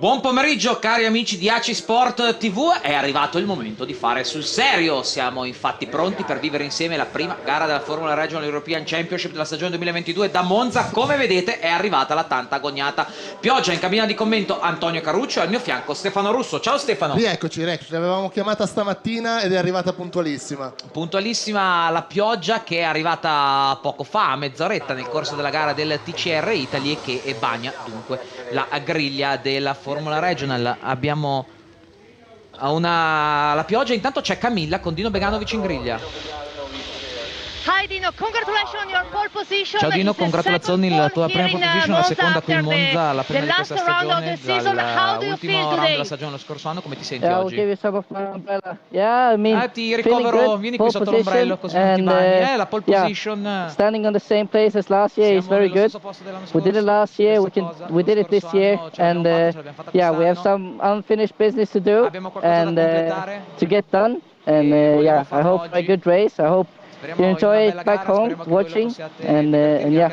Buon pomeriggio cari amici di AC Sport TV, è arrivato il momento di fare sul serio. Siamo infatti pronti per vivere insieme la prima gara della Formula Regional European Championship della stagione 2022 da Monza. Come vedete è arrivata la tanta agognata pioggia. In cabina di commento Antonio Caruccio, al mio fianco Stefano Russo. Ciao Stefano. Rieccoci, l'avevamo chiamata stamattina ed è arrivata puntualissima. Puntualissima la pioggia che è arrivata poco fa, a mezz'oretta nel corso della gara del TCR Italy e che bagna dunque la griglia della Formula Regional. Abbiamo la pioggia, intanto c'è Camilla con Dino Beganovic in griglia. Hi Dino, congratulations on your pole position. Ciao Dino, congratulazioni alla tua prima pole position, la seconda qui in Monza, la prima di questa stagione, dall'ultimo round della stagione lo scorso anno. Come ti senti oggi? Ti ricovero, vieni qui sotto l'ombrello così non ti bagni. La pole position. Standing on the same place as last year is very good. We did it last year, we did it this year, and yeah, we have some unfinished business to do and to get done. And yeah, I hope a good race. I hope you enjoy it back home watching and yeah.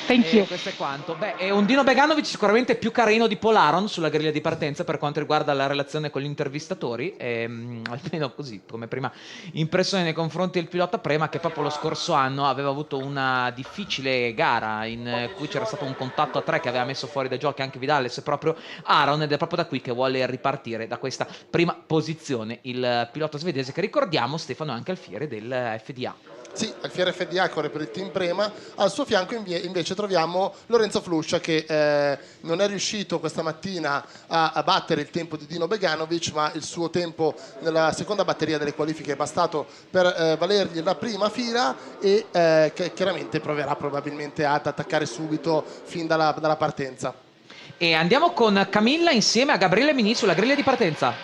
Thank you. Questo è quanto. Beh, è un Dino Beganovic sicuramente più carino di Polaron sulla griglia di partenza per quanto riguarda la relazione con gli intervistatori, almeno così come prima impressione nei confronti del pilota Prema, che proprio lo scorso anno aveva avuto una difficile gara in cui c'era stato un contatto a tre che aveva messo fuori dai giochi anche Vidales e proprio Aaron, ed è proprio da qui che vuole ripartire da questa prima posizione il pilota svedese, che ricordiamo Stefano è anche alfiere del FDA. Sì, Alfiere FDA corre per il team Prema. Al suo fianco invece troviamo Lorenzo Fluscia, che non è riuscito questa mattina a battere il tempo di Dino Beganovic, ma il suo tempo nella seconda batteria delle qualifiche è bastato per valergli la prima fila e che chiaramente proverà probabilmente ad attaccare subito fin dalla partenza. E andiamo con Camilla insieme a Gabriele Mini sulla griglia di partenza.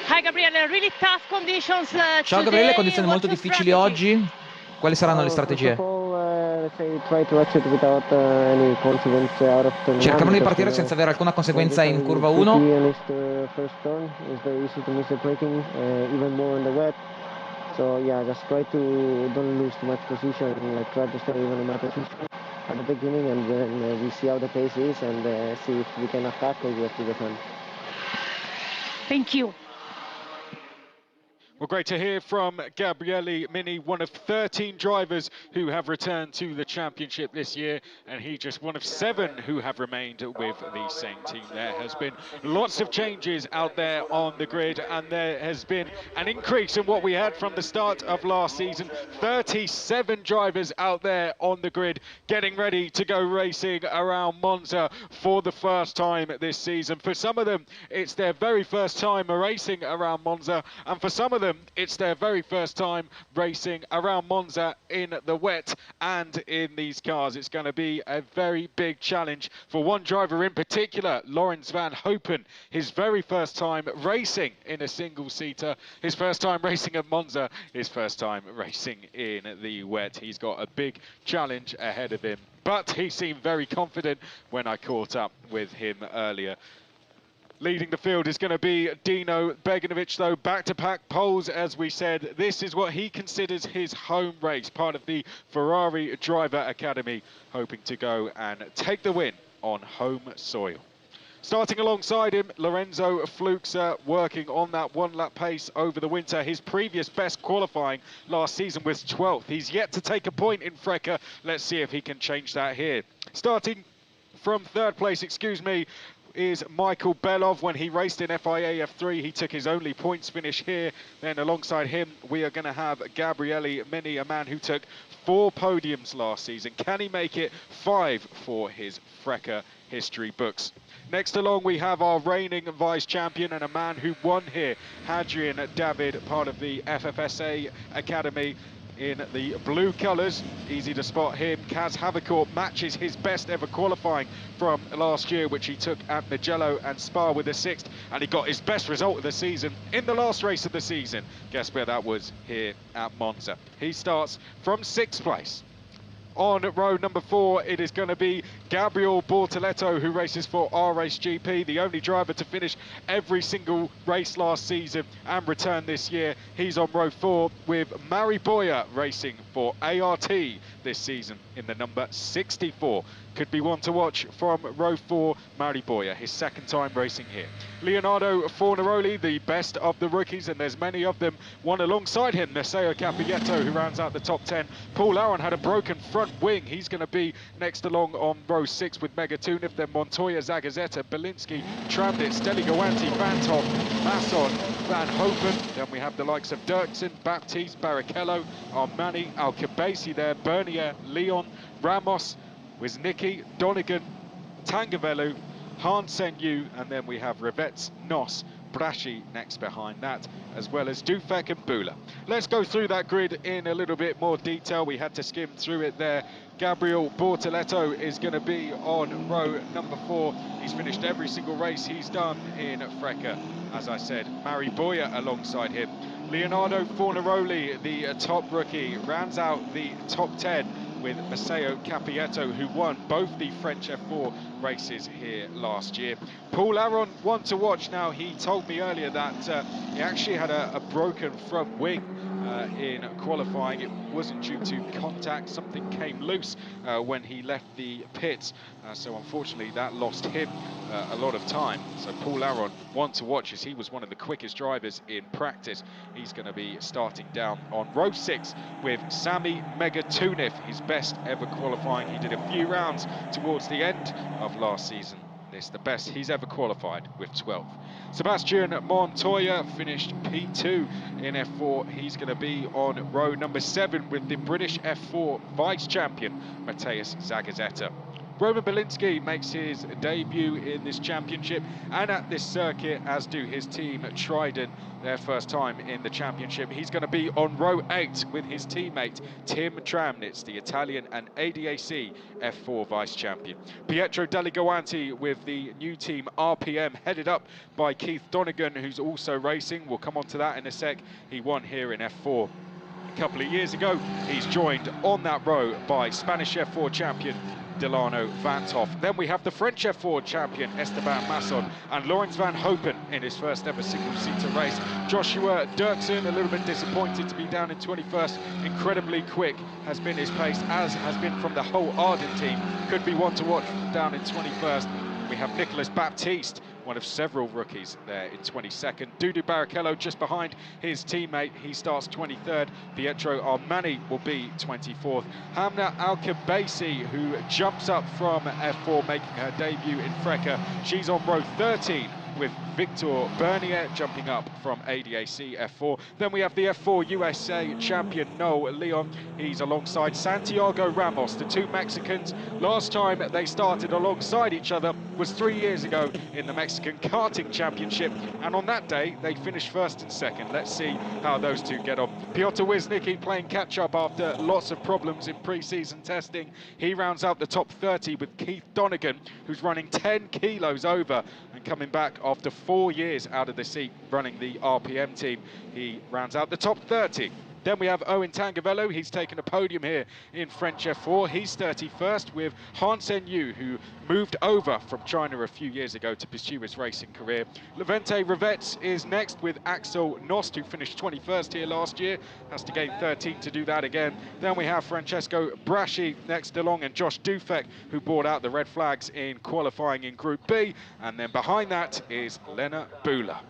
Hi Gabriele, really tough conditions. Ciao Gabriele, condizioni molto difficili oggi. Quali saranno le strategie? Cerchiamo di partire senza avere alcuna conseguenza in curva 1. So yeah, just try to don't lose too much position, like try to stay even in my position at the beginning, and then we see how the pace is and see if we can attack or we have to defend. Thank you. Well, great to hear from Gabriele Mini, one of 13 drivers who have returned to the championship this year, and he just one of 7 who have remained with the same team. There has been lots of changes out there on the grid, and there has been an increase in what we had from the start of last season. 37 drivers out there on the grid getting ready to go racing around Monza for the first time this season. For some of them, it's their very first time racing around Monza, and for some of them, it's their very first time racing around Monza in the wet and in these cars. It's going to be a very big challenge for one driver in particular, Laurens van Hopen. His very first time racing in a single-seater, his first time racing at Monza, his first time racing in the wet. He's got a big challenge ahead of him, but he seemed very confident when I caught up with him earlier. Leading the field is going to be Dino Beganovic, though, back-to-back poles, as we said. This is what he considers his home race, part of the Ferrari Driver Academy, hoping to go and take the win on home soil. Starting alongside him, Lorenzo Fluxa, working on that one-lap pace over the winter. His previous best qualifying last season was 12th. He's yet to take a point in Freca. Let's see if he can change that here. Starting from third place, is Michael Belov. When he raced in FIA F3, he took his only points finish here. Then alongside him, we are going to have Gabriele Mini, a man who took 4 podiums last season. Can he make it 5 for his Freca history books? Next along, we have our reigning vice-champion and a man who won here, Hadrian David, part of the FFSA Academy, in the blue colours. Easy to spot him. Kaz Havercourt matches his best ever qualifying from last year, which he took at Mugello and Spa with a 6th, and he got his best result of the season in the last race of the season. Guess where that was? Here at Monza. He starts from 6th place. On row number 4, it is going to be Gabriel Bortoletto, who races for R-Race GP, the only driver to finish every single race last season and return this year. He's on row 4 with Mari Boyer racing for ART this season in the number 64 could be one to watch from row 4, Mari Boya, his second time racing here. Leonardo Fornaroli, the best of the rookies, and there's many of them, one alongside him, Maceo Capietto, who rounds out the top 10. Paul Aron had a broken front wing. He's going to be next along on row 6 with Megatunif, then Montoya, Zagazeta, Belinsky, Tramnitz, Deligoanti, Van Top, Masson, Van Hopen. Then we have the likes of Dirksen, Baptiste, Barrichello, Armani, Alcabasi there, Bernier, Leon, Ramos, Wisnicki, Donegan, Tangavelu, Han Sen-Yu, and then we have Rivets, Nos, Braschi next behind that, as well as Dufek and Bula. Let's go through that grid in a little bit more detail. We had to skim through it there. Gabriel Bortoletto is going to be on row number 4. He's finished every single race he's done in Freca. As I said, Mari Boya alongside him. Leonardo Fornaroli, the top rookie, rounds out the top 10 with Maceo Capietto, who won both the French F4 races here last year. Paul Aron, one to watch now. He told me earlier that he actually had a broken front wing in qualifying. It wasn't due to contact, something came loose when he left the pits, so unfortunately that lost him a lot of time. So Paul Aron, one to watch, as he was one of the quickest drivers in practice. He's going to be starting down on row 6 with Sami Megatunif, his best ever qualifying. He did a few rounds towards the end of last season. This the best he's ever qualified with 12th. Sebastian Montoya finished P2 in F4. He's going to be on row number 7 with the British F4 vice champion, Matthias Zagazeta. Roman Belinsky makes his debut in this championship and at this circuit, as do his team Trident, their first time in the championship. He's going to be on row 8 with his teammate Tim Tramnitz, the Italian and ADAC F4 vice champion. Pietro Deligoanti with the new team RPM, headed up by Keith Donegan, who's also racing. We'll come on to that in a sec. He won here in F4 a couple of years ago. He's joined on that row by Spanish F4 champion Delano Vanthoff. Then we have the French F4 champion Esteban Masson and Laurens Van Hopen in his first ever single-seater race. Joshua Dirksen, a little bit disappointed to be down in 21st. Incredibly quick has been his pace, as has been from the whole Arden team. Could be one to watch down in 21st. We have Nicolas Baptiste, one of several rookies there in 22nd. Dudu Barrichello just behind his teammate. He starts 23rd. Pietro Armani will be 24th. Hamna Alcabasi, who jumps up from F4, making her debut in Freca. She's on row 13 with Victor Bernier jumping up from ADAC F4. Then we have the F4 USA champion Noel Leon. He's alongside Santiago Ramos, the two Mexicans. Last time they started alongside each other was 3 years ago in the Mexican karting championship, and on that day they finished 1st and 2nd. Let's see how those two get on. Piotr Wisnicki playing catch-up after lots of problems in pre-season testing. He rounds out the top 30 with Keith Donegan, who's running 10 kilos over and coming back after 4 years out of the seat running the RPM team. He rounds out the top 30. Then we have Owen Tangavello. He's taken a podium here in French F4. He's 31st with Han Sen-Yu, who moved over from China a few years ago to pursue his racing career. Levente Rivets is next with Axel Nost, who finished 21st here last year. Has to gain 13 to do that again. Then we have Francesco Braschi next along, and Josh Dufek, who brought out the red flags in qualifying in Group B. And then behind that is Lena Bula.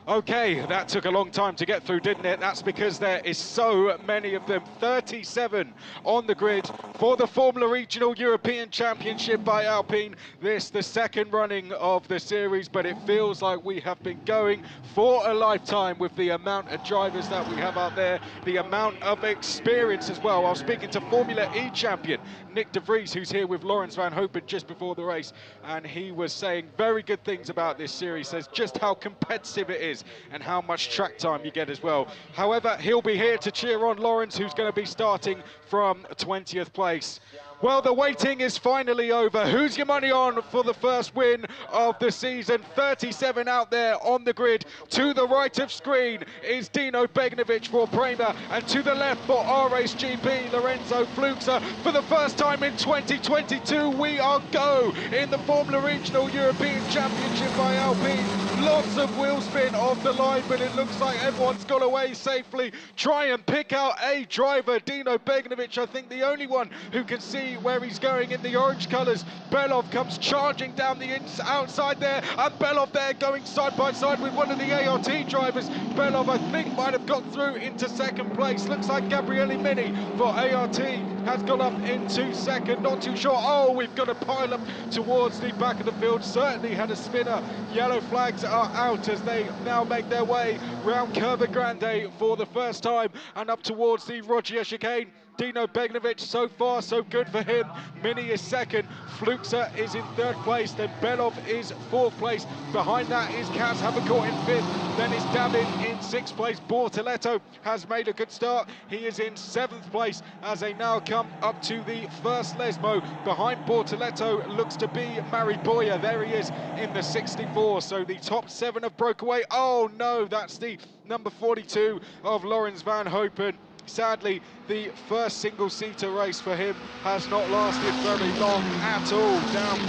Okay, that took a long time to get through, didn't it? That's because there is so many of them. 37 on the grid for the Formula Regional European Championship by Alpine. This the second running of the series, but it feels like we have been going for a lifetime with the amount of drivers that we have out there, the amount of experience as well. I was speaking to Formula E champion Nick de Vries, who's here with Laurens Van Hopen just before the race, and he was saying very good things about this series, says just how competitive it is and how much track time you get as well. However, he'll be here to cheer on Laurens, who's going to be starting from 20th place. Well, the waiting is finally over. Who's your money on for the first win of the season? 37 out there on the grid. To the right of screen is Dino Begnovic for Prema, and to the left for R-Race GP, Lorenzo Fluxa. For the first time in 2022, we are go in the Formula Regional European Championship by Alpine. Lots of wheel spin off the line, but it looks like everyone's got away safely. Try and pick out a driver. Dino Beganovic, I think the only one who can see where he's going in the orange colours. Belov comes charging down the outside there, and Belov there going side by side with one of the ART drivers. Belov, I think, might have got through into second place. Looks like Gabriele Mini for ART has gone up into second. Not too sure. Oh, we've got a pile up towards the back of the field. Certainly had a spinner. Yellow flags are out as they now make their way round Curva Grande for the first time and up towards the Roggia chicane. Dino Beganovic, so far so good for him. Mini is second, Fluxa is in third place, then Belov is fourth place. Behind that is Kaz Havercourt in fifth, then is David in sixth place. Bortoletto has made a good start. He is in seventh place as they now come up to the first Lesmo. Behind Bortoletto looks to be Mariboya. There he is in the 64. So the top 7 have broke away. Oh no, that's the number 42 of Laurens van Hopen. Sadly, the first single-seater race for him has not lasted very long at all, down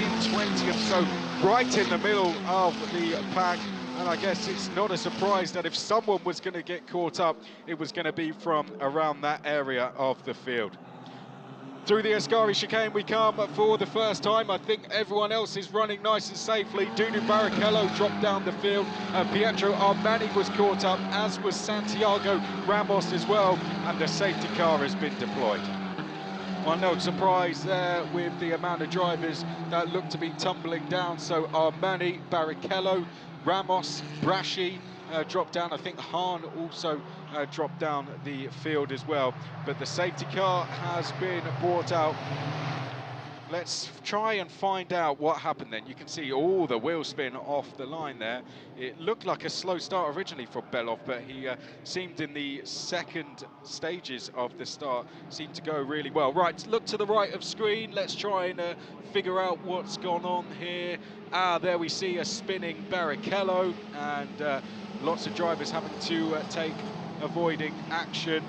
in 20th, so right in the middle of the pack. And I guess it's not a surprise that if someone was going to get caught up, it was going to be from around that area of the field. Through the Ascari chicane we come for the first time. I think everyone else is running nice and safely. Dudu Barrichello dropped down the field. Pietro Armani was caught up, as was Santiago Ramos as well. And the safety car has been deployed. Well, no surprise there with the amount of drivers that look to be tumbling down. So Armani, Barrichello, Ramos, Braschi, dropped down. I think Hahn also dropped down the field as well. But the safety car has been brought out. Let's try and find out what happened then. You can see all the wheel spin off the line there. It looked like a slow start originally for Belov, but he seemed in the second stages of the start, seemed to go really well. Right, look to the right of screen. Let's try and figure out what's gone on here. There we see a spinning Barrichello, and lots of drivers having to avoiding action.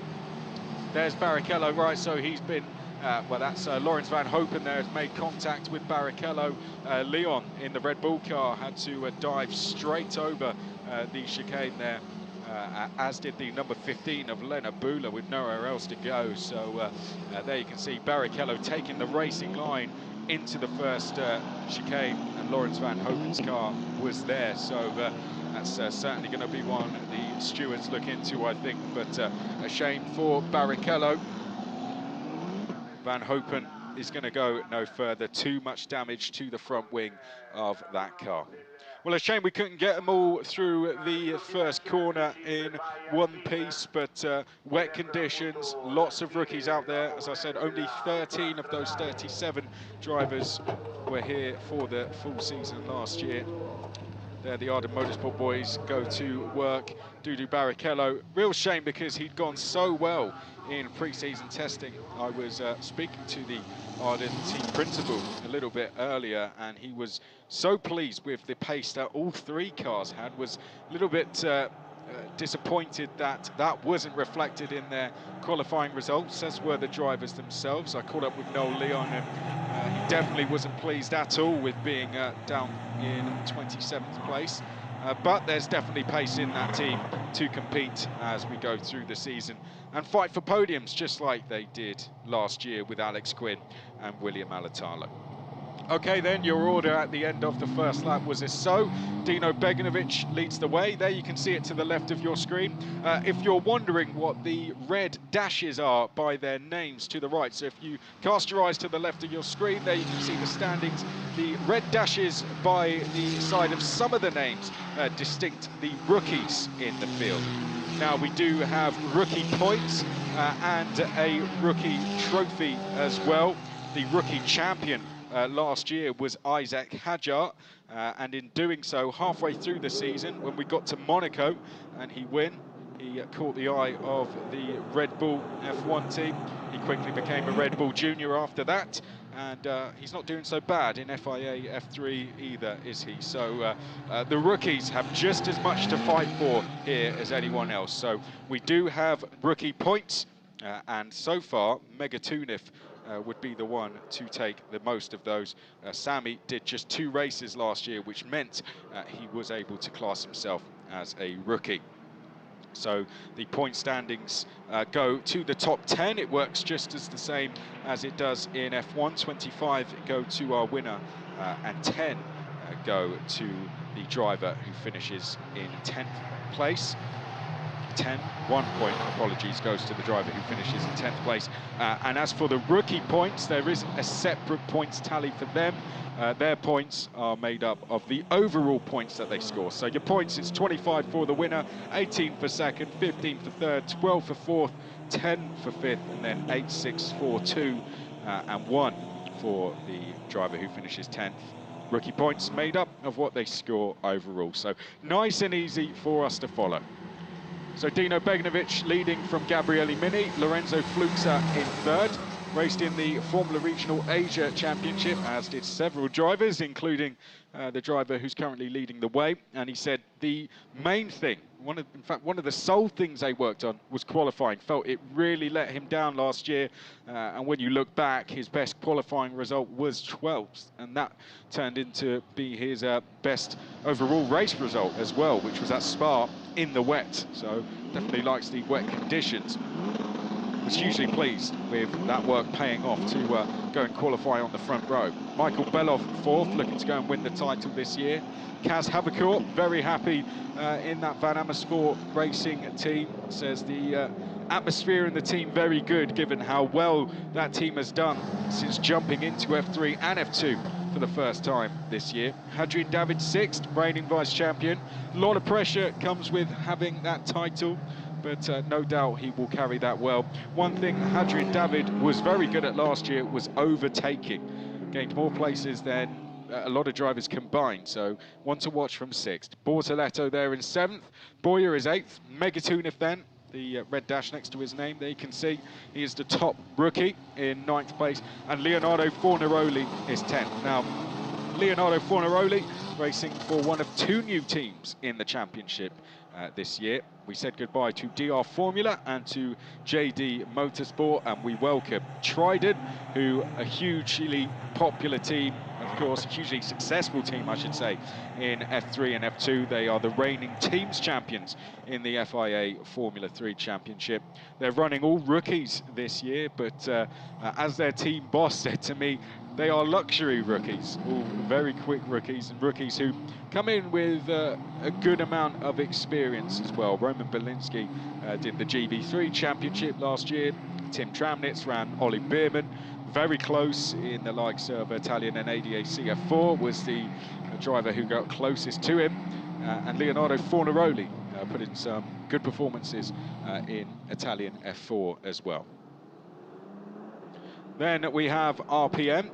There's Barrichello, right, so he's been, well, that's Laurens van Hopen there has made contact with Barrichello. Leon in the Red Bull car had to dive straight over the chicane there, as did the number 15 of Lennart Bula with nowhere else to go. So there you can see Barrichello taking the racing line into the first chicane, and Laurens van Hopen's car was there. So that's certainly going to be one the stewards look into, I think, but a shame for Barrichello. Van Hopen is going to go no further. Too much damage to the front wing of that car. Well, a shame we couldn't get them all through the first corner in one piece, but wet conditions, lots of rookies out there. As I said, only 13 of those 37 drivers were here for the full season last year. There the Arden Motorsport boys go to work. Dudu Barrichello, real shame because he'd gone so well in pre-season testing. I was speaking to the Arden team principal a little bit earlier, and he was so pleased with the pace that all 3 cars had. Was a little bit disappointed that that wasn't reflected in their qualifying results, as were the drivers themselves. I caught up with Noel Leon, and he definitely wasn't pleased at all with being down in 27th place. But there's definitely pace in that team to compete as we go through the season and fight for podiums, just like they did last year with Alex Quinn and William Alatalo. Okay, then, your order at the end of the first lap was as so. Dino Beganovic leads the way. There you can see it to the left of your screen. If you're wondering what the red dashes are by their names to the right, so if you cast your eyes to the left of your screen, there you can see the standings. The red dashes by the side of some of the names distinct the rookies in the field. Now, we do have rookie points and a rookie trophy as well. The rookie champion last year was Isaac Hadjar, and in doing so, halfway through the season, when we got to Monaco and he caught the eye of the Red Bull F1 team. He quickly became a Red Bull Junior after that, and he's not doing so bad in FIA F3 either, is he? So the rookies have just as much to fight for here as anyone else. So we do have rookie points, and so far Megatunif would be the one to take the most of those. Sami did just 2 races last year, which meant he was able to class himself as a rookie. So the point standings go to the top 10. It works just as the same as it does in F1. 25 go to our winner and 10 go to the driver who finishes in 10th place. 1 point, apologies, goes to the driver who finishes in 10th place. And as for the rookie points, there is a separate points tally for them. Their points are made up of the overall points that they score. So your points, it's 25 for the winner, 18 for second, 15 for third, 12 for fourth, 10 for fifth, and then 8, 6, 4, 2, and 1 for the driver who finishes 10th. Rookie points made up of what they score overall. So nice and easy for us to follow. So Dino Beganovic leading from Gabriele Mini, Lorenzo Fluxa in third. Raced in the Formula Regional Asia Championship, as did several drivers, including the driver who's currently leading the way. And he said the main thing, in fact, one of the sole things they worked on was qualifying. Felt it really let him down last year. And when you look back, his best qualifying result was 12th. And that turned into be his best overall race result as well, which was at Spa in the wet. So definitely likes the wet conditions. Was hugely pleased with that work paying off to go and qualify on the front row. Michael Belov, 4th, looking to go and win the title this year. Kaz Havercourt, very happy in that Van Amersfoort racing team. Says the atmosphere in the team very good, given how well that team has done since jumping into F3 and F2 for the first time this year. Hadrian David, 6th, reigning vice champion. A lot of pressure comes with having that title, but no doubt he will carry that well. One thing Hadrian David was very good at last year was overtaking. Gained more places than a lot of drivers combined, so one to watch from 6th. Bortoletto there in 7th. Boyer is 8th. Megatunif then, the red dash next to his name there, you can see he is the top rookie in 9th place. And Leonardo Fornaroli is 10th. Now, Leonardo Fornaroli racing for one of 2 new teams in the championship this year. We said goodbye to DR Formula and to JD Motorsport, and we welcome Trident, who a hugely popular team, of course, a hugely successful team, I should say, in F3 and F2. They are the reigning teams champions in the FIA Formula 3 Championship. They're running all rookies this year, but as their team boss said to me, they are luxury rookies, all very quick rookies, and rookies who come in with a good amount of experience as well. Roman Belinsky did the GB3 Championship last year. Tim Tramnitz ran Ollie Bierman. Very close in the likes of Italian and ADA CF4 was the driver who got closest to him. And Leonardo Fornaroli put in some good performances in Italian F4 as well. Then we have RPM,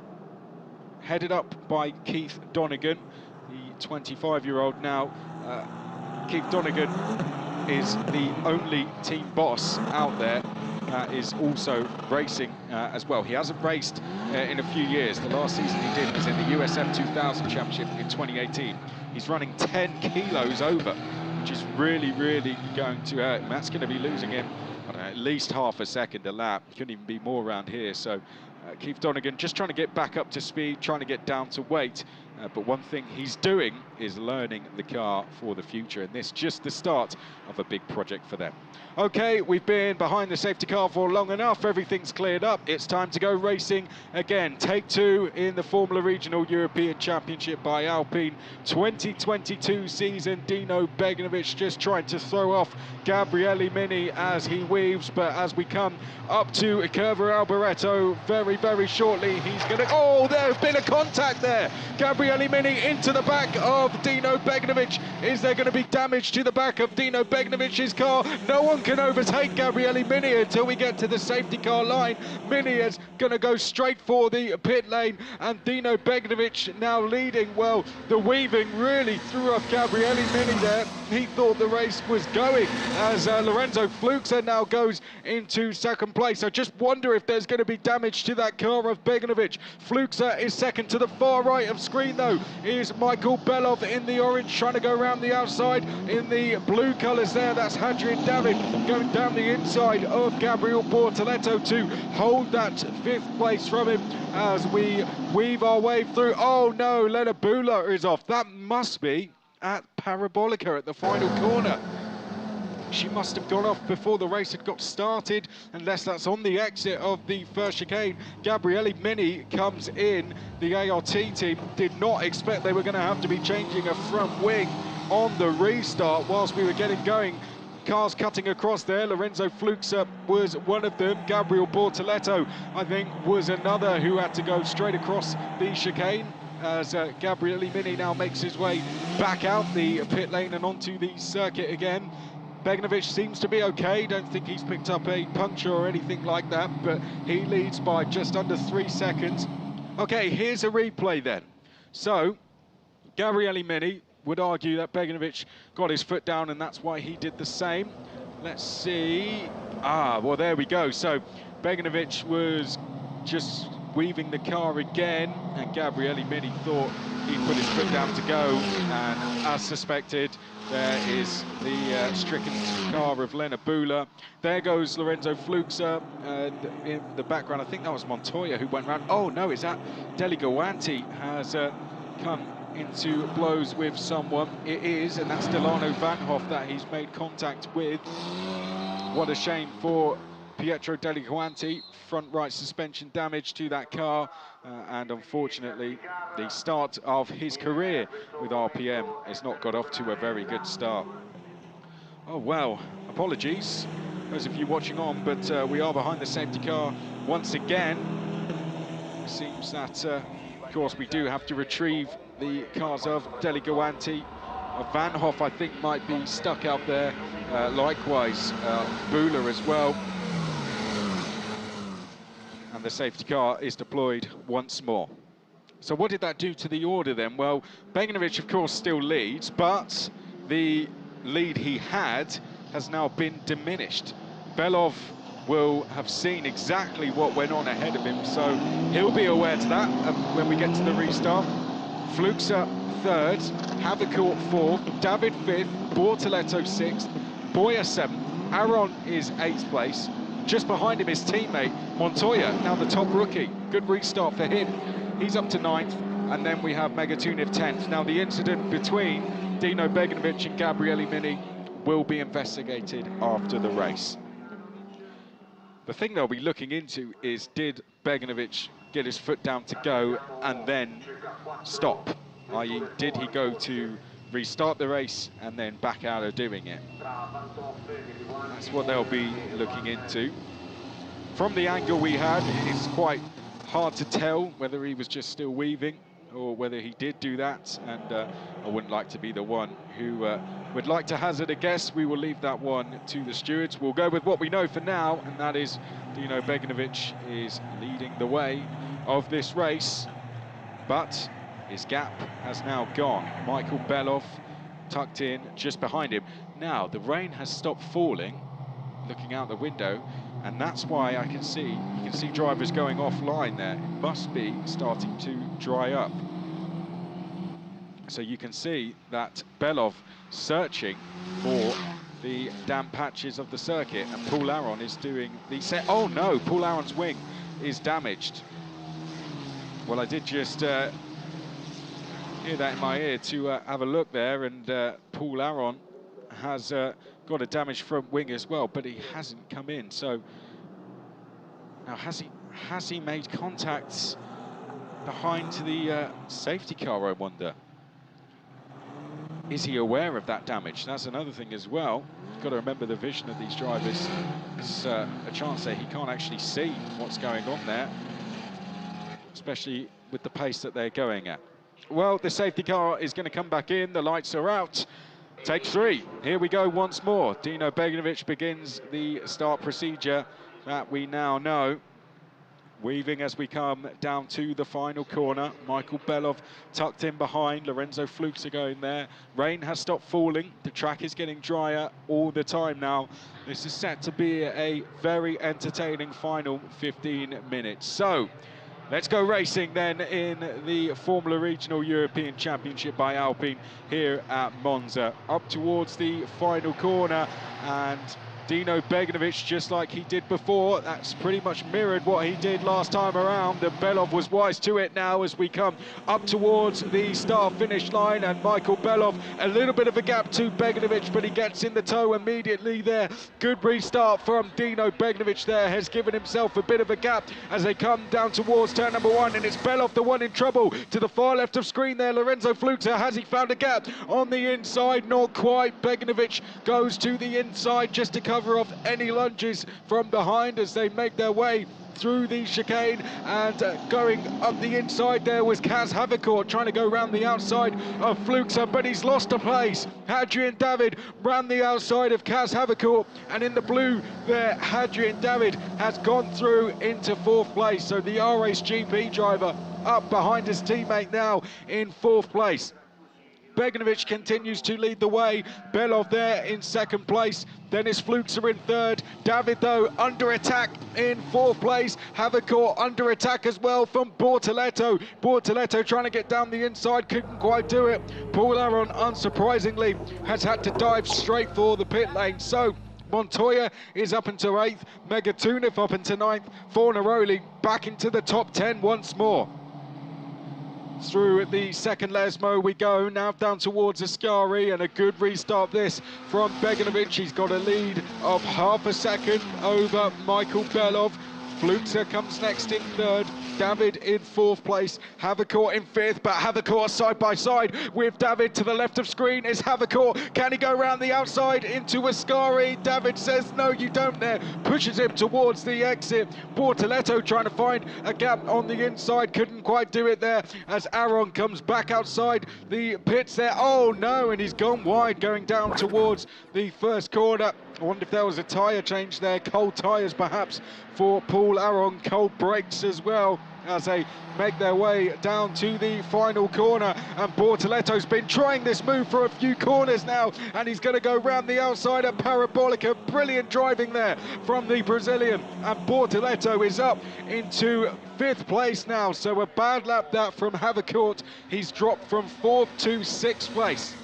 headed up by Keith Donegan, the 25-year-old now. Keith Donegan is the only team boss out there that is also racing as well. He hasn't raced in a few years. The last season he did was in the USF 2000 Championship in 2018. He's running 10 kilos over, which is really, really going to hurt him. That's going to be losing him, I don't know, at least half a second a lap. Couldn't even be more around here. So Keith Donegan just trying to get back up to speed, trying to get down to weight. But one thing he's doing is learning the car for the future, and this just the start of a big project for them. Okay, we've been behind the safety car for long enough. Everything's cleared up. It's time to go racing again. Take 2 in the Formula Regional European Championship by Alpine. 2022 season. Dino Beganovic just trying to throw off Gabriele Mini as he weaves, but as we come up to Curva Alboreto very, very shortly, he's going to... Oh, there's been a contact there. Gabriele Mini into the back of Dino Beganovic. Is there going to be damage to the back of Dino Beganovic's car? No one can overtake Gabriele Mini until we get to the safety car line. Mini is going to go straight for the pit lane, and Dino Beganovic now leading. Well, the weaving really threw off Gabriele Mini there. He thought the race was going as Lorenzo Fluxa now goes into second place. I just wonder if there's going to be damage to that car of Beganovic. Fluxa is second to the far right of screen screen though is Michael Belov in the orange, trying to go around the outside. In the blue colours there, that's Hadrian David going down the inside of Gabriel Bortoleto to hold that 5th place from him as we weave our way through. Oh no, Lena Bula is off. That must be at Parabolica at the final corner. She must have gone off before the race had got started, unless that's on the exit of the first chicane. Gabriele Mini comes in. The ART team did not expect they were going to have to be changing a front wing on the restart whilst we were getting going. Cars cutting across there. Lorenzo Fluxa was one of them. Gabriel Bortoleto, I think, was another who had to go straight across the chicane as Gabriele Mini now makes his way back out the pit lane and onto the circuit again. Beganovic seems to be okay. Don't think he's picked up a puncture or anything like that, but he leads by just under 3 seconds. Okay, here's a replay then. So, Gabriele Mini would argue that Beganovic got his foot down and that's why he did the same. Let's see. Well, there we go. So, Beganovic was just weaving the car again, and Gabriele Mini thought he'd put his foot down to go, and as suspected, there is the stricken car of Lena Bula. There goes Lorenzo Fluxa, in the background, I think that was Montoya who went round. Oh no, is that Deligoanti has come into blows with someone? It is, and that's Delano Van Hoff that he's made contact with. What a shame for Pietro Deligoanti. Front right suspension damage to that car, and unfortunately the start of his career with RPM has not got off to a very good start. Oh well, apologies those of you watching on, but we are behind the safety car once again. It seems that of course we do have to retrieve the cars of Deligoanti. Van Hoff I think might be stuck out there, likewise Bula as well. And the safety car is deployed once more. So what did that do to the order then? Well, Beganovic of course still leads, but the lead he had has now been diminished. Belov will have seen exactly what went on ahead of him, so he'll be aware to that when we get to the restart. Fluxa 3rd, Havicourt 4th, David 5th, Bortoleto 6th, Boyer 7th, Aron is 8th place. Just behind him is teammate Montoya, now the top rookie. Good restart for him. He's up to 9th, and then we have Megatuniv 10th. Now the incident between Dino Beganovic and Gabriele Mini will be investigated after the race. The thing they'll be looking into is, did Beganovic get his foot down to go and then stop? I.e., did he go to restart the race and then back out of doing it? That's what they'll be looking into. From the angle we had, it's quite hard to tell whether he was just still weaving or whether he did do that, and I wouldn't like to be the one who would like to hazard a guess. We will leave that one to the stewards. We'll go with what we know for now, and that is Dino Beganovic is leading the way of this race, but his gap has now gone. Michael Belov tucked in just behind him. Now, the rain has stopped falling, looking out the window, and that's why I can see, you can see drivers going offline there. It must be starting to dry up. So you can see that Belov searching for the damp patches of the circuit, and Paul Aron is doing the set. Oh no, Paul Aron's wing is damaged. Well, I did just hear that in my ear to have a look there, and Paul Aron has got a damaged front wing as well, but he hasn't come in. So now has he made contacts behind the safety car, I wonder? Is he aware of that damage? That's another thing as well. You've got to remember the vision of these drivers. There's a chance that he can't actually see what's going on there, especially with the pace that they're going at. Well, the safety car is going to come back in. The lights are out. Take 3. Here we go once more. Dino Beganovic begins the start procedure that we now know. Weaving as we come down to the final corner. Michael Belov tucked in behind. Lorenzo Fluxa going there. Rain has stopped falling. The track is getting drier all the time now. This is set to be a very entertaining final 15 minutes. So, Let's go racing then in the Formula Regional European Championship by Alpine here at Monza. Up towards the final corner, and Dino Beganovic, just like he did before, that's pretty much mirrored what he did last time around, and Belov was wise to it now as we come up towards the start-finish line, and Michael Belov, a little bit of a gap to Beganovic, but he gets in the tow immediately there. Good restart from Dino Beganovic there, has given himself a bit of a gap as they come down towards turn number 1, and it's Belov the one in trouble. To the far left of screen there, Lorenzo Fluxa, has he found a gap on the inside? Not quite. Beganovic goes to the inside just to cover off any lunges from behind as they make their way through the chicane, and going up the inside there was Kaz Havicourt trying to go round the outside of Fluxa, but he's lost a place. Hadrian David ran the outside of Kaz Havicourt, and in the blue there, Hadrian David has gone through into 4th place. So the R-Race GP driver up behind his teammate now in 4th place. Beganovic continues to lead the way. Belov there in 2nd place. Dennis Fluxa in 3rd. David, though, under attack in 4th place. Havicourt under attack as well from Bortoleto. Bortoleto trying to get down the inside, couldn't quite do it. Paul Aron, unsurprisingly, has had to dive straight for the pit lane. So Montoya is up into 8th. Megatunov up into 9th. Fornaroli back into the top 10 once more. Through the 2nd Lesmo we go, now down towards Ascari, and a good restart this from Beganovic. He's got a lead of half a second over Michael Belov. Fluxa comes next in 3rd, David in 4th place, Havicourt in 5th, but Havicourt side by side with David. To the left of screen is Havicourt. Can he go around the outside into Ascari? David says no, you don't there, pushes him towards the exit. Bortoleto trying to find a gap on the inside, couldn't quite do it there as Aron comes back outside the pits there. Oh no, and he's gone wide going down towards the 1st corner. I wonder if there was a tyre change there, cold tyres perhaps for Paul Aron, cold brakes as well as they make their way down to the final corner. And Bortoleto's been trying this move for a few corners now, and he's going to go round the outside at Parabolica. Brilliant driving there from the Brazilian, and Bortoleto is up into 5th place now, so a bad lap that from Havicourt. He's dropped from 4th to 6th place.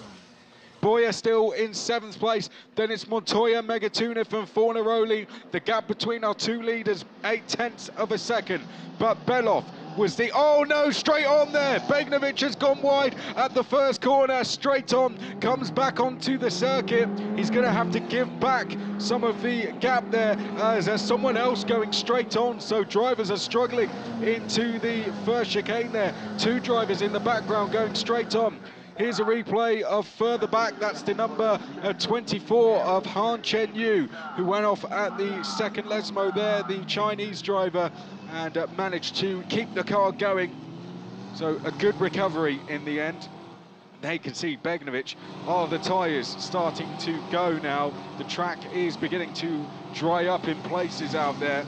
Boyer still in 7th place, then it's Montoya, Megatunov and Fornaroli. The gap between our 2 leaders, 0.8 of a second. But Belov was the, oh no, straight on there. Beganovic has gone wide at the 1st corner, straight on, comes back onto the circuit. He's going to have to give back some of the gap there as there's someone else going straight on. So drivers are struggling into the 1st chicane there. 2 drivers in the background going straight on. Here's a replay of further back. That's the number 24 of Han Chen Yu, who went off at the 2nd Lesmo there, the Chinese driver, and managed to keep the car going. So a good recovery in the end. They can see Beganovic. Oh, the tyres starting to go now. The track is beginning to dry up in places out there.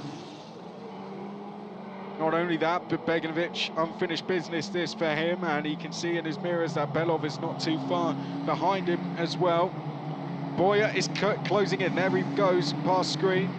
Not only that, but Beganovic, unfinished business this for him, and he can see in his mirrors that Belov is not too far behind him as well. Boyer is closing in, there he goes past screen.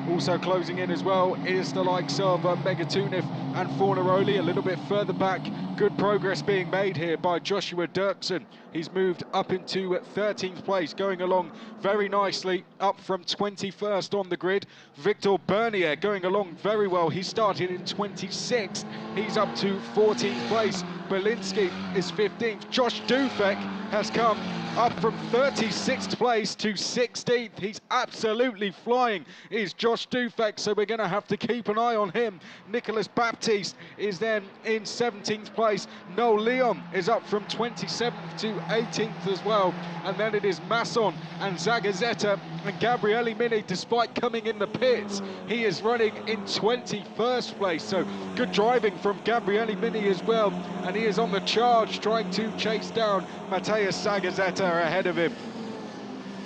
Also closing in as well is the likes of Megatunov and Fornaroli a little bit further back. Good progress being made here by Joshua Dirksen. He's moved up into 13th place, going along very nicely, up from 21st on the grid. Victor Bernier going along very well. He started in 26th. He's up to 14th place. Belinsky is 15th. Josh Dufek has come up from 36th place to 16th. He's absolutely flying, is Josh Dufek, so we're going to have to keep an eye on him. Nicolas Baptiste is then in 17th place. Noel Leon is up from 27th to 18th as well. And then it is Masson and Zagazeta and Gabriele Mini, despite coming in the pits. He is running in 21st place, so good driving from Gabriele Mini as well. And he is on the charge, trying to chase down Matthias Zagazeta ahead of him.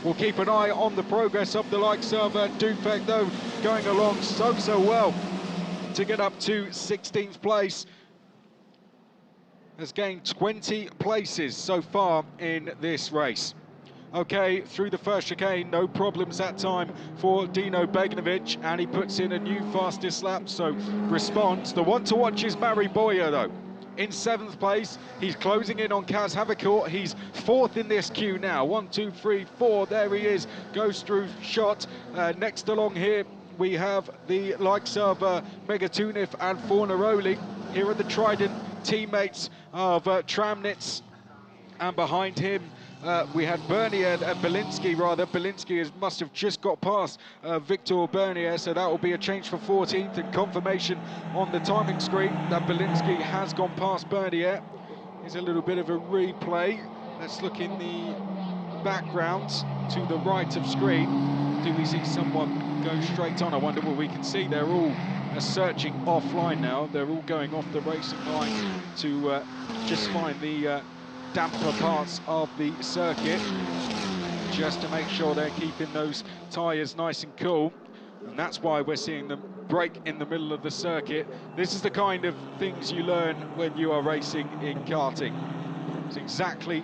We'll keep an eye on the progress of the likes of Dufek, though, going along so well to get up to 16th place. Has gained 20 places so far in this race. Okay, through the first chicane, no problems that time for Dino Beganovic, and he puts in a new fastest lap, so response. The one to watch is Mari Boyer, though. In 7th place, he's closing in on Kaz Havicourt. He's 4th in this queue now. 1, 2, 3, 4, there he is, goes through shot. Next along here, we have the likes of Megatunif and Fornaroli. Here are the Trident teammates of Tramnitz, and behind him, we had Bernier and Belinsky, rather. Belinsky must have just got past Victor Bernier, so that will be a change for 14th, and confirmation on the timing screen that Belinsky has gone past Bernier. Here's a little bit of a replay. Let's look in the background to the right of screen. Do we see someone go straight on? I wonder what we can see. They're all searching offline now. They're all going off the racing line to just find the damper parts of the circuit, just to make sure they're keeping those tyres nice and cool. And that's why we're seeing them brake in the middle of the circuit. This is the kind of things you learn when you are racing in karting. It's exactly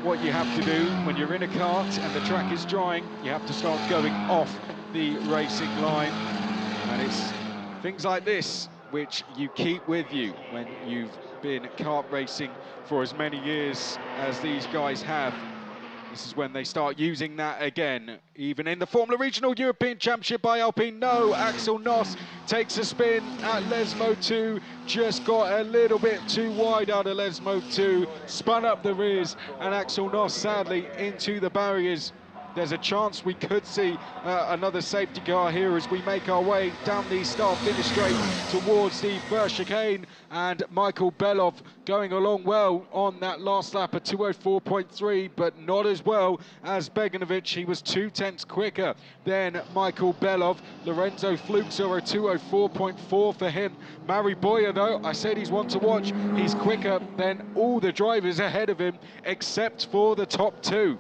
what you have to do when you're in a kart and the track is drying. You have to start going off the racing line, and it's things like this which you keep with you when you've been kart racing for as many years as these guys have. This is when they start using that again. Even in the Formula Regional European Championship by Alpine, no, Axel Noss takes a spin at Lesmo 2, just got a little bit too wide out of Lesmo 2, spun up the rears, and Axel Noss sadly into the barriers. There's a chance we could see another safety car here as we make our way down the start-finish straight towards the first chicane, and Michael Belov going along well on that last lap at 2:04.3, but not as well as Beganovic. He was 2/10 quicker than Michael Belov. Lorenzo Fluxer at 2:04.4 for him. Mari Boyer, though, I said he's one to watch. He's quicker than all the drivers ahead of him, except for the top two.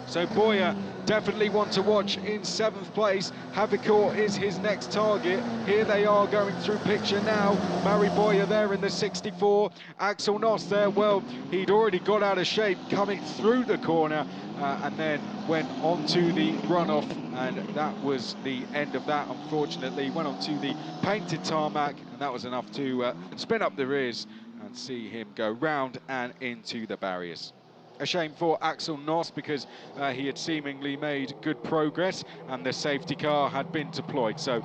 So Boyer, definitely one to watch in 7th place. Havicourt is his next target. Here they are going through picture now. Mari Boyer there in the 64. Axel Noss there, well, he'd already got out of shape coming through the corner and then went onto the runoff, and that was the end of that, unfortunately. Went onto the painted tarmac, and that was enough to spin up the rears and see him go round and into the barriers. A shame for Axel Noss, because he had seemingly made good progress and the safety car had been deployed. So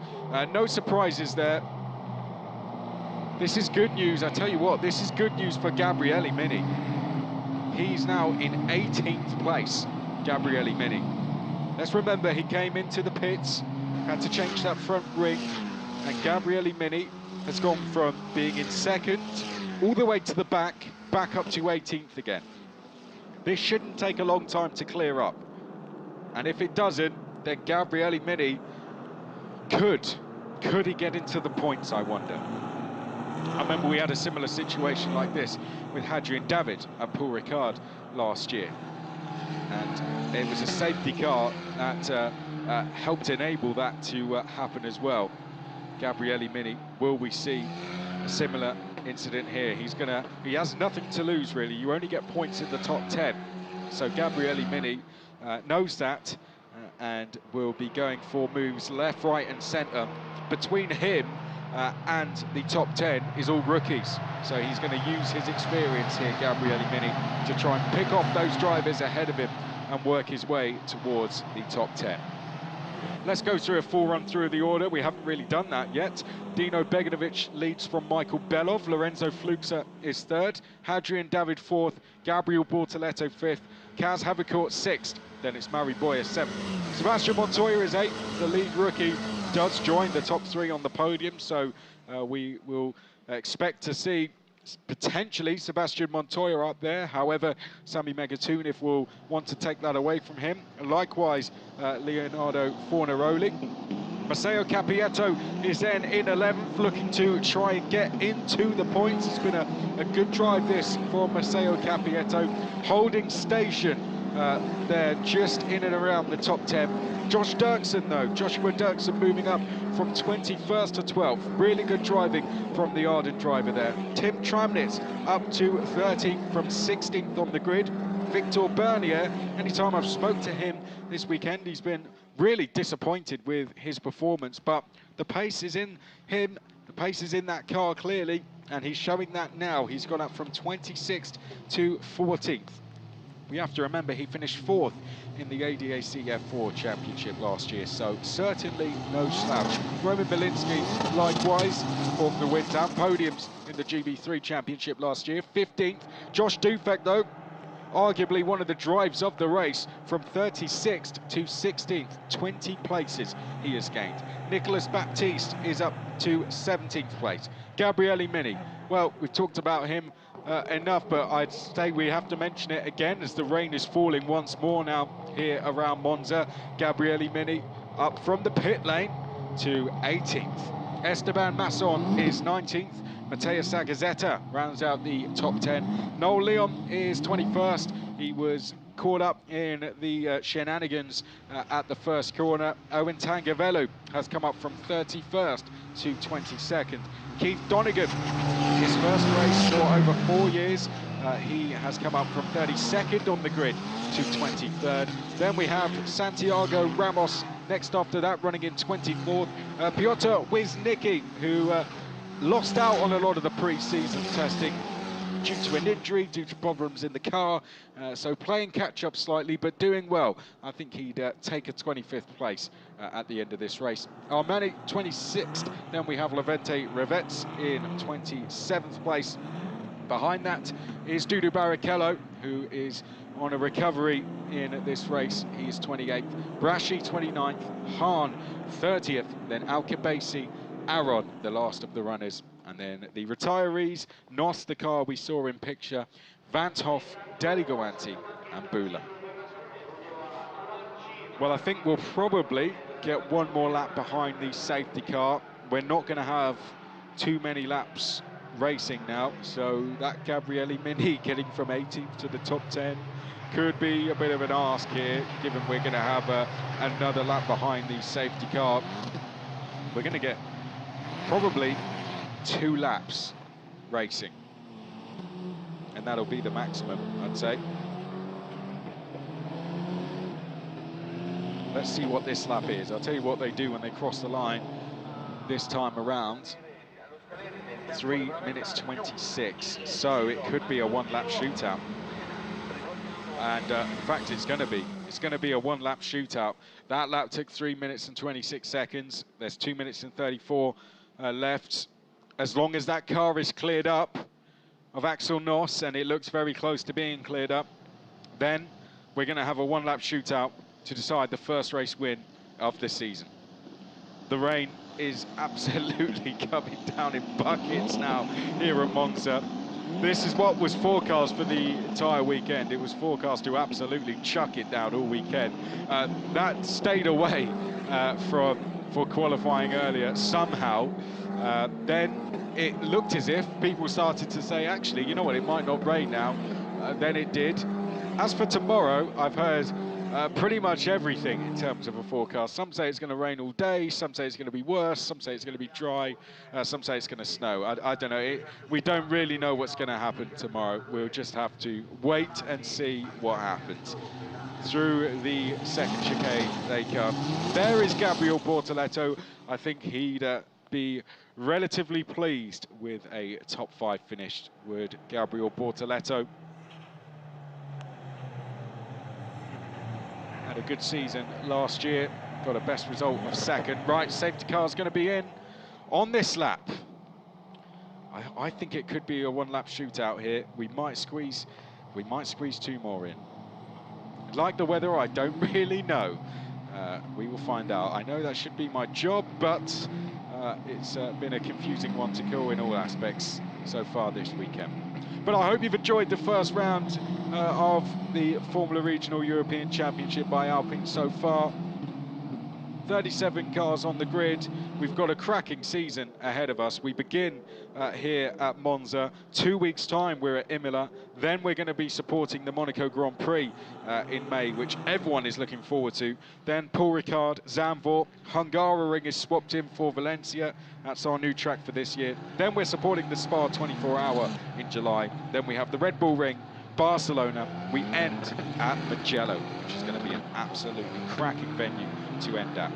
no surprises there. This is good news, I tell you what, this is good news for Gabriele Mini. He's now in 18th place, Gabriele Mini. Let's remember, he came into the pits, had to change that front ring, and Gabriele Mini has gone from being in 2nd all the way to the back up to 18th again. This shouldn't take a long time to clear up. And if it doesn't, then Gabriele Mini could he get into the points, I wonder. I remember we had a similar situation like this with Hadrian David and Paul Ricard last year. And it was a safety car that helped enable that to happen as well. Gabriele Mini, will we see a similar incident here? He has nothing to lose, really. You only get points in the top 10. So Gabriele Mini knows that and will be going for moves left, right and centre. Between him and the top 10 is all rookies. So he's going to use his experience here, Gabriele Mini, to try and pick off those drivers ahead of him and work his way towards the top 10. Let's go through a full run through of the order. We haven't really done that yet. Dino Beganovic leads from Michael Belov. Lorenzo Fluxer is 3rd. Hadrian David 4th. Gabriel Bortoletto 5th. Kaz Havicourt 6th. Then it's Mari Boyer 7th. Sebastian Montoya is 8th. The lead rookie does join the top 3 on the podium, so we will expect to see potentially Sebastian Montoya up there. However, Sami Megatunif will want to take that away from him. Likewise, Leonardo Fornaroli. Matteo Capietto is then in 11th, looking to try and get into the points. It's been a good drive this for Matteo Capietto, holding station They're just in and around the top 10. Joshua Dirksen moving up from 21st to 12th. Really good driving from the Arden driver there. Tim Tramnitz up to 13th from 16th on the grid. Victor Bernier, anytime I've spoke to him this weekend, he's been really disappointed with his performance, but the pace is in him, the pace is in that car clearly, and he's showing that now. He's gone up from 26th to 14th. We have to remember he finished 4th in the ADAC F4 Championship last year, so certainly no slouch. Roman Belinsky, likewise, Formula wins and podiums in the GB3 Championship last year. 15th. Josh Dufek, though, arguably one of the drives of the race, from 36th to 16th, 20 places he has gained. Nicolas Baptiste is up to 17th place. Gabriele Mini, well, we've talked about him enough, but I'd say we have to mention it again as the rain is falling once more now here around Monza. Gabriele Mini up from the pit lane to 18th. Esteban Masson is 19th. Matteo Sagazetta rounds out the top 10. Noel Leon is 21st. He was caught up in the shenanigans at the first corner. Owen Tangavelu has come up from 31st to 22nd. Keith Donegan, his first race for over 4 years. He has come up from 32nd on the grid to 23rd. Then we have Santiago Ramos next after that, running in 24th. Piotr Wisnicki, who lost out on a lot of the pre-season testing due to an injury, due to problems in the car, so playing catch-up slightly, but doing well. I think he'd take a 25th place at the end of this race. Armani, 26th. Then we have Levente Revets in 27th place. Behind that is Dudu Barrichello, who is on a recovery in this race. He is 28th. Brashi, 29th. Hahn, 30th. Then Alkebasi, Aaron, the last of the runners, and then the retirees, Nos, the car we saw in picture, Vanthoff, Deligoanti and Bula. Well, I think we'll probably get one more lap behind the safety car. We're not going to have too many laps racing now, so that Gabriele Mini getting from 18th to the top 10 could be a bit of an ask here, given we're going to have another lap behind the safety car. We're going to get probably 2 laps racing, and that'll be the maximum, I'd say. Let's see what this lap is. I'll tell you what they do when they cross the line this time around. 3 minutes 26, so it could be a 1-lap shootout. And in fact, it's going to be a 1-lap shootout. That lap took 3 minutes and 26 seconds. There's 2 minutes and 34 left. As long as that car is cleared up of Axel Noss, and it looks very close to being cleared up, then we're going to have a 1-lap shootout to decide the first race win of the season. The rain is absolutely coming down in buckets now here at Monza. This is what was forecast for the entire weekend. It was forecast to absolutely chuck it down all weekend. That stayed away for qualifying earlier somehow. Then it looked as if people started to say, actually, you know what, it might not rain now. Then it did. As for tomorrow, I've heard pretty much everything in terms of a forecast. Some say it's going to rain all day, some say it's going to be worse, some say it's going to be dry, some say it's going to snow. I don't know. We don't really know what's going to happen tomorrow. We'll just have to wait and see what happens. Through the second chicane they come. There is Gabriel Bortoleto. I think he'd be relatively pleased with a top 5 finish, would Gabriel Bortoleto. Had a good season last year, got a best result of 2nd. Right, safety car's going to be in on this lap. I think it could be a 1-lap shootout here. We might squeeze 2 more in. Like the weather, I don't really know. We will find out. I know that should be my job, but it's been a confusing one to call in all aspects so far this weekend. But I hope you've enjoyed the first round of the Formula Regional European Championship by Alpine so far. 37 cars on the grid. We've got a cracking season ahead of us. We begin here at Monza. 2 weeks' time, we're at Imola. Then we're going to be supporting the Monaco Grand Prix in May, which everyone is looking forward to. Then Paul Ricard, Zandvoort, Hungaroring is swapped in for Valencia. That's our new track for this year. Then we're supporting the Spa 24-hour in July. Then we have the Red Bull Ring, Barcelona. We end at Mugello, which is going to be an absolutely cracking venue to end at.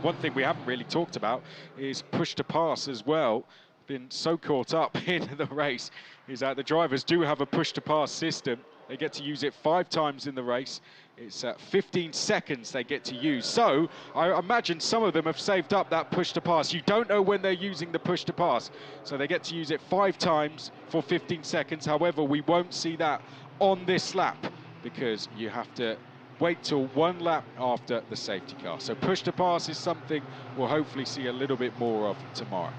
One thing we haven't really talked about is push to pass as well. Been so caught up in the race is that the drivers do have a push to pass system. They get to use it 5 times in the race. It's 15 seconds they get to use. So I imagine some of them have saved up that push to pass. You don't know when they're using the push to pass. So they get to use it 5 times for 15 seconds. However, we won't see that on this lap because you have to wait till 1 lap after the safety car. So push to pass is something we'll hopefully see a little bit more of tomorrow.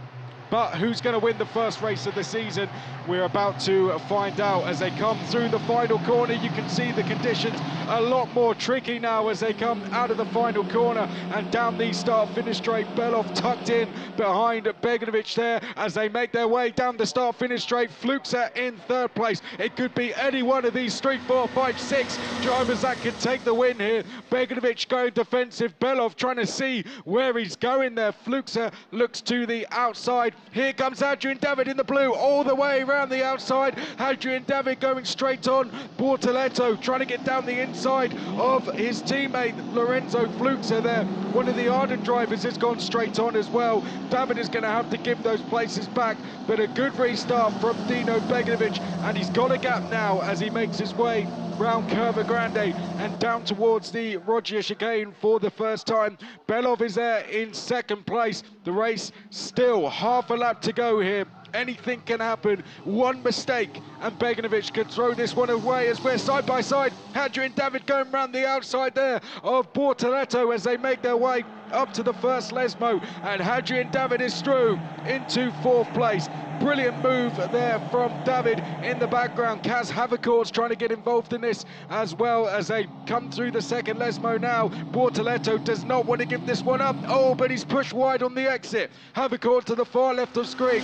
But who's going to win the first race of the season? We're about to find out as they come through the final corner. You can see the conditions a lot more tricky now as they come out of the final corner and down the start-finish straight. Belov tucked in behind Beganovic there as they make their way down the start-finish straight. Fluxa in 3rd place. It could be any one of these 3, 4, 5, 6 drivers that can take the win here. Beganovic going defensive. Belov trying to see where he's going there. Fluxa looks to the outside. Here comes Adrian David in the blue, all the way around the outside. Adrian David going straight on. Bortoletto trying to get down the inside of his teammate Lorenzo Fluxa there. One of the ardent drivers has gone straight on as well. David is going to have to give those places back, but a good restart from Dino Beganovic, and he's got a gap now as he makes his way round Curva Grande and down towards the Roggia chicane for the first time. Belov is there in 2nd place. The race still half a lap to go here. Anything can happen. One mistake and Beganovic could throw this one away as we're side by side. Adrian David going round the outside there of Bortoletto as they make their way up to the first Lesmo, and Adrian David is through into 4th place. Brilliant move there from David in the background. Kaz Haverkort's trying to get involved in this as well as they come through the 2nd Lesmo now. Bortoletto does not want to give this one up. Oh, but he's pushed wide on the exit. Haverkort to the far left of screen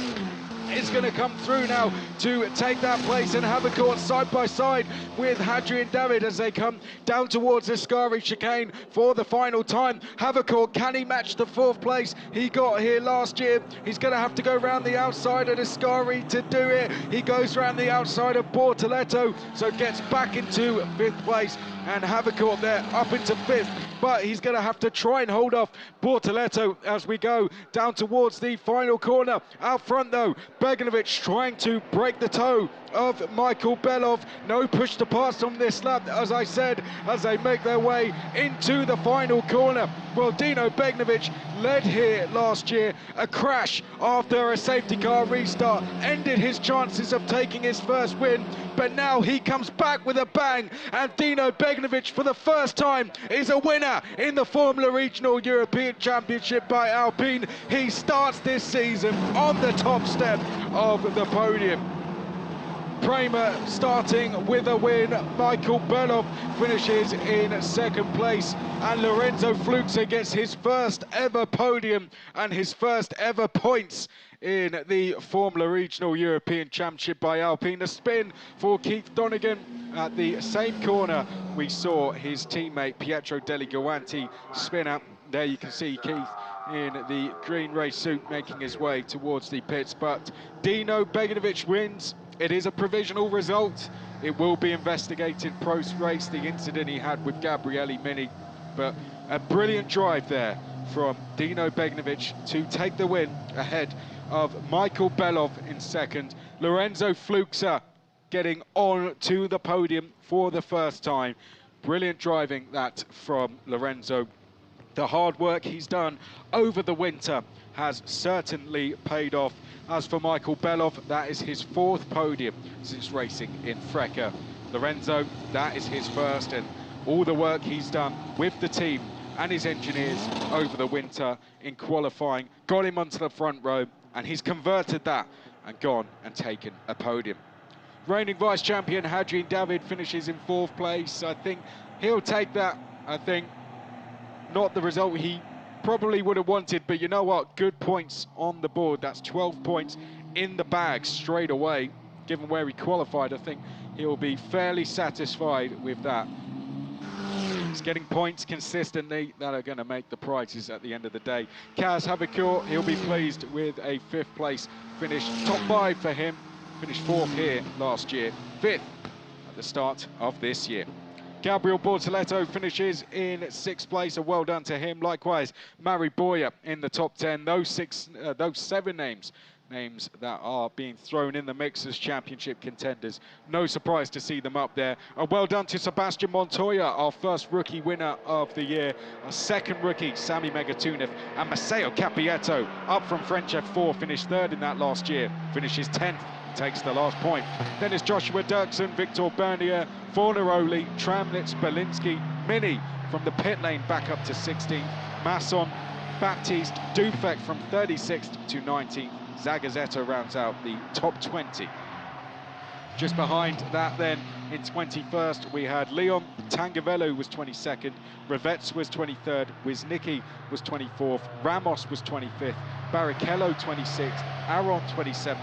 is going to come through now to take that place, and Haverkort side by side with Adrian David as they come down towards the Ascari chicane for the final time. Haverkort, can he match the 4th place he got here last year? He's going to have to go round the outside of Ascari to do it. He goes round the outside of Bortoletto, so gets back into 5th place, and Haverkort there up into 5th, but he's going to have to try and hold off Bortoletto as we go down towards the final corner. Out front though, Beganovic trying to break the toe of Michael Belov. No push to pass on this lap, as I said, as they make their way into the final corner. Well, Dino Beganovic led here last year. A crash after a safety car restart ended his chances of taking his first win, but now he comes back with a bang, and Dino Beganovic for the first time is a winner in the Formula Regional European Championship by Alpine. He starts this season on the top step of the podium. Prema starting with a win. Michael Belov finishes in 2nd place, and Lorenzo Fluxa gets his first ever podium and his first ever points in the Formula Regional European Championship by Alpine. A spin for Keith Donegan at the same corner we saw his teammate Pietro Deli Guanti spin out. There you can see Keith in the green race suit making his way towards the pits, but Dino Beganovic wins. It is a provisional result. It will be investigated post-race, the incident he had with Gabriele Mini, but a brilliant drive there from Dino Beganovic to take the win ahead of Michael Belov in 2nd. Lorenzo Fluxa getting on to the podium for the first time. Brilliant driving that from Lorenzo. The hard work he's done over the winter has certainly paid off. As for Michael Belov, that is his 4th podium since racing in Freca. Lorenzo, that is his first, and all the work he's done with the team and his engineers over the winter in qualifying got him onto the front row, and he's converted that and gone and taken a podium. Reigning vice champion Adrian David finishes in 4th place. I think he'll take that. I think not the result he probably would have wanted, but you know what? Good points on the board. That's 12 points in the bag straight away. Given where he qualified, I think he'll be fairly satisfied with that. He's getting points consistently that are going to make the prizes at the end of the day. Kaz Habicourt, he'll be pleased with a 5th place finish. Top 5 for him. Finished 4th here last year, 5th at the start of this year. Gabriel Bortoletto finishes in 6th place, a well done to him. Likewise, Mari Boyer in the top 10. Those 7 names that are being thrown in the mix as championship contenders. No surprise to see them up there. A well done to Sebastian Montoya, our first rookie winner of the year. Our second rookie, Sami Megatunev, and Maceo Capietto, up from French F4, finished 3rd in that last year, finishes 10th. Takes the last point. Then it's Joshua Dirksen, Victor Bernier, Fornaroli, Tramnitz, Belinsky, Mini from the pit lane back up to 16th. Masson, Baptiste, Dufek from 36th to 19th. Zagazzetta rounds out the top 20. Just behind that then, in 21st, we had Leon Tangavello was 22nd, Revets was 23rd, Wisnicki was 24th, Ramos was 25th, Barrichello 26th, Aron 27th.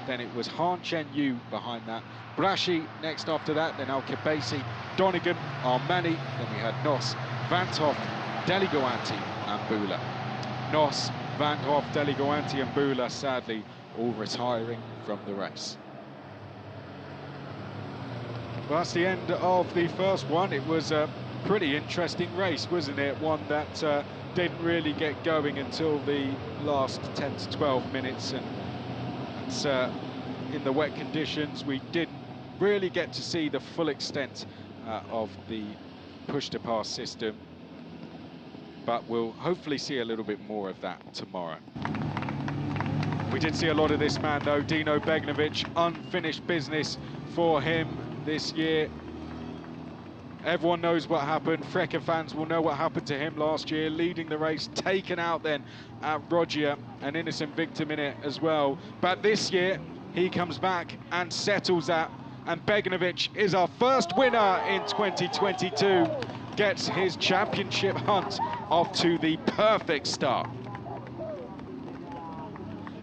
Then it was Han Chen Yu behind that. Braschi next after that, then Al-Kebasi, Donegan, Armani, then we had Nos, Vanthoff, Deligoanti and Bula. Nos, Vanthoff, Deligoanti and Bula sadly all retiring from the race. Well, that's the end of the first one. It was a pretty interesting race, wasn't it? One that didn't really get going until the last 10 to 12 minutes, and it's, in the wet conditions we didn't really get to see the full extent of the push-to-pass system, but we'll hopefully see a little bit more of that tomorrow. We did see a lot of this man though, Dino Begnovic. Unfinished business for him this year. Everyone knows what happened. Freca fans will know what happened to him last year, leading the race, taken out then at Rogia, an innocent victim in it as well. But this year, he comes back and settles that, and Begnovic is our first winner in 2022, gets his championship hunt off to the perfect start.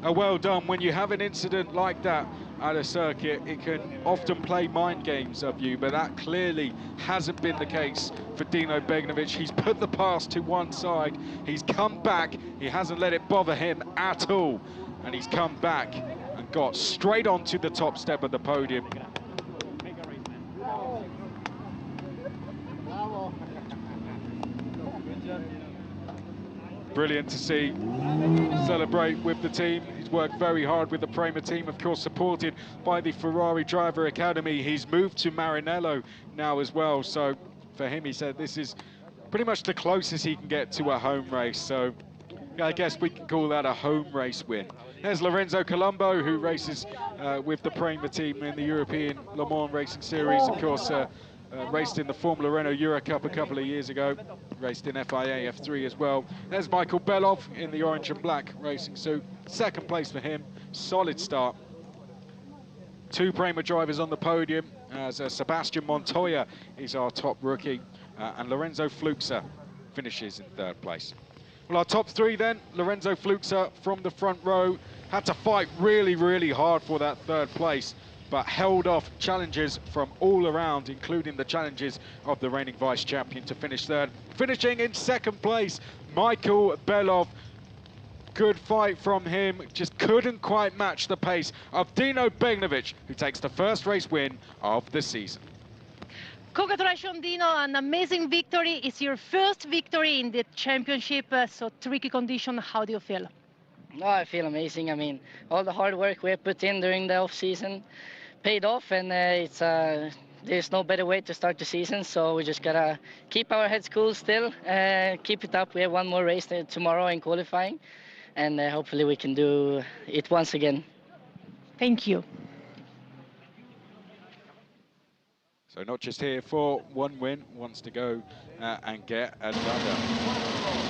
Well done. When you have an incident like that at a circuit, it can often play mind games of you, but that clearly hasn't been the case for Dino Begnovic. He's put the past to one side, he's come back, he hasn't let it bother him at all, and he's come back and got straight onto the top step of the podium. Brilliant to see, celebrate with the team. He's worked very hard with the Prema team, of course supported by the Ferrari Driver Academy. He's moved to Maranello now as well, so for him he said this is pretty much the closest he can get to a home race, so I guess we can call that a home race win. There's Lorenzo Colombo, who races with the Prema team in the European Le Mans Racing Series, of course raced in the Formula Renault Euro Cup a couple of years ago, raced in FIA F3 as well. There's Michael Belov in the orange and black racing suit, 2nd place for him, solid start. 2 Prema drivers on the podium, as Sebastian Montoya is our top rookie, and Lorenzo Fluxa finishes in 3rd place. Well, our top 3 then, Lorenzo Fluxa from the front row, had to fight really, really hard for that 3rd place, but held off challenges from all around, including the challenges of the reigning vice champion to finish 3rd. Finishing in 2nd place, Michael Belov. Good fight from him, just couldn't quite match the pace of Dino Begnovic, who takes the first race win of the season. Congratulations, Dino, an amazing victory. It's your first victory in the championship, so tricky condition. How do you feel? No, I feel amazing. I mean, all the hard work we have put in during the off-season paid off, and there's no better way to start the season, so we just gotta keep our heads cool still, keep it up. We have one more race tomorrow in qualifying, and hopefully we can do it once again. Thank you. So not just here for one win, wants to go and get another.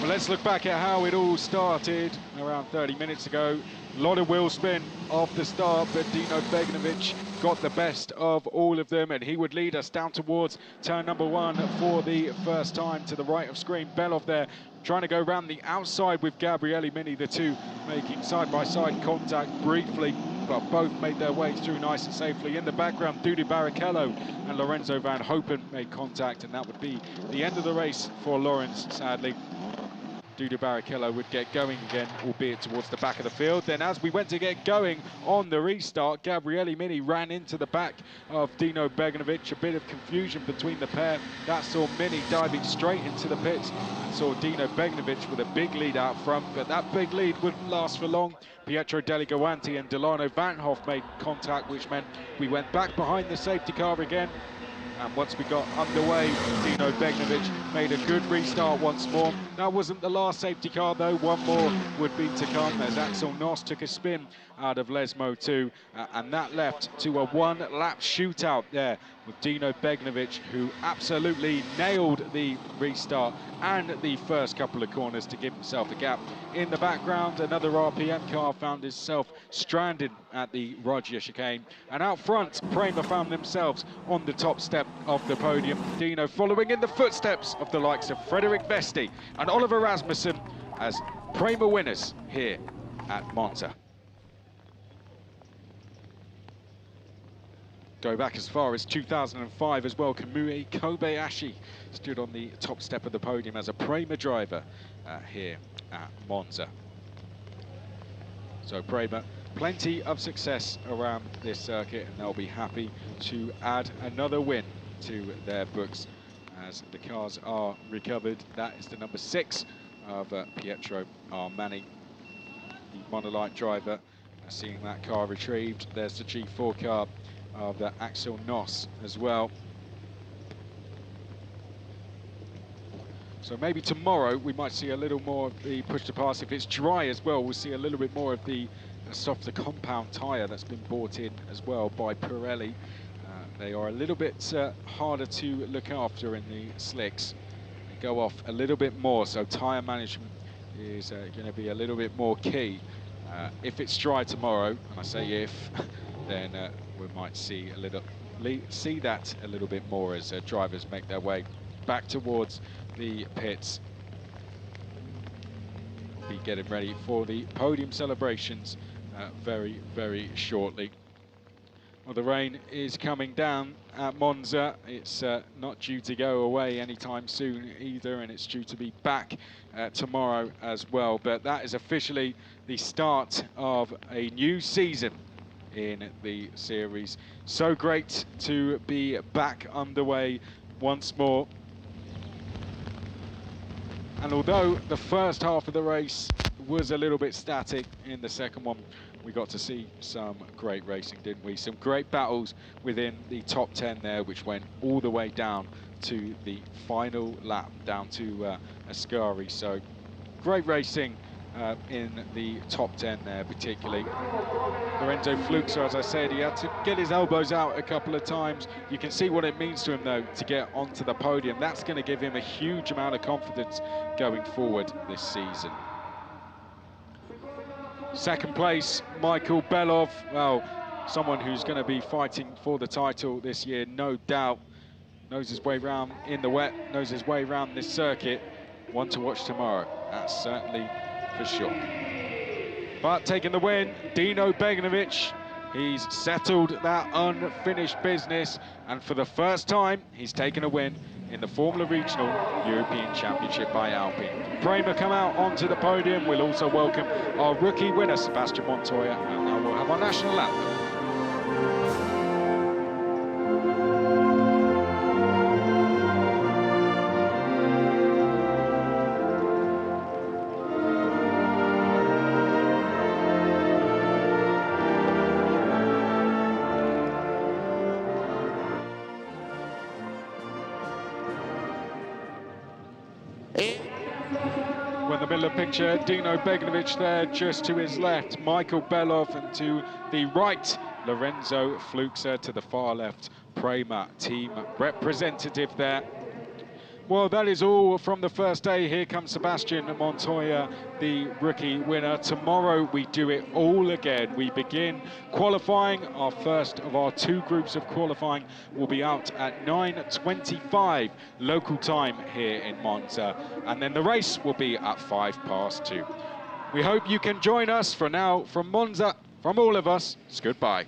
Well, let's look back at how it all started around 30 minutes ago. A lot of wheel spin off the start, but Dino Begnovic got the best of all of them, and he would lead us down towards turn number 1 for the first time to the right of screen. Belov there trying to go around the outside with Gabriele Mini, the two making side-by-side contact briefly, but both made their way through nice and safely. In the background, Dudu Barrichello and Lorenzo Van Hopen made contact, and that would be the end of the race for Lawrence, sadly. Dudu Barrichello would get going again, albeit towards the back of the field. Then as we went to get going on the restart, Gabriele Mini ran into the back of Dino Beganovic. A bit of confusion between the pair. That saw Mini diving straight into the pits and saw Dino Beganovic with a big lead out front, but that big lead wouldn't last for long. Pietro Deligoanti and Delano Vanhoff made contact, which meant we went back behind the safety car again. And once we got underway, Dino Beganovic made a good restart once more. That wasn't the last safety car though, one more would be to come as Axel Noss took a spin out of Lesmo 2, and that left to a one-lap shootout there with Dino Beganovic, who absolutely nailed the restart and the first couple of corners to give himself a gap. In the background, another RPM car found itself stranded at the Rogia chicane, and out front, Prema found themselves on the top step of the podium. Dino following in the footsteps of the likes of Frederick Vesti and Oliver Rasmussen as Prema winners here at Monza. Go back as far as 2005 as well. Kamui Kobayashi stood on the top step of the podium as a Prema driver here at Monza. So Prema, plenty of success around this circuit, and they'll be happy to add another win to their books as the cars are recovered. That is the number 6 of Pietro Armani, the monolight driver. Seeing that car retrieved. There's the G4 car of Axel Noss as well. So maybe tomorrow we might see a little more of the push to pass. If it's dry as well, we'll see a little bit more of the softer compound tyre that's been brought in as well by Pirelli. They are a little bit harder to look after in the slicks. They go off a little bit more, so tyre management is going to be a little bit more key. If it's dry tomorrow, and I say if, then we might see that a little bit more as drivers make their way back towards the pits. Be getting ready for the podium celebrations very, very shortly. Well, the rain is coming down at Monza. It's not due to go away anytime soon either, and it's due to be back tomorrow as well. But that is officially the start of a new season in the series. So great to be back underway once more. And although the first half of the race was a little bit static, in the second one we got to see some great racing, didn't we? Some great battles within the top 10 there, which went all the way down to the final lap, down to Ascari. So great racing in the top 10 there, particularly. Lorenzo Fluxer, as I said, he had to get his elbows out a couple of times. You can see what it means to him, though, to get onto the podium. That's going to give him a huge amount of confidence going forward this season. Second place, Michael Belov. Well, someone who's going to be fighting for the title this year, no doubt. Knows his way around in the wet, knows his way around this circuit. One to watch tomorrow, that's certainly for sure. But taking the win, Dino Beganovic. He's settled that unfinished business, and for the first time, he's taken a win in the Formula Regional European Championship by Alpine. Prema come out onto the podium. We'll also welcome our rookie winner, Sebastian Montoya, and now we'll have our national anthem. We're in the middle of the picture, Dino Beganovic there just to his left, Michael Belov, and to the right, Lorenzo Fluxer, to the far left, Prema team representative there. Well, that is all from the first day. Here comes Sebastian Montoya, the rookie winner. Tomorrow we do it all again. We begin qualifying. Our first of our 2 groups of qualifying will be out at 9:25 local time here in Monza. And then the race will be at 2:05. We hope you can join us. For now, from Monza, from all of us, it's goodbye.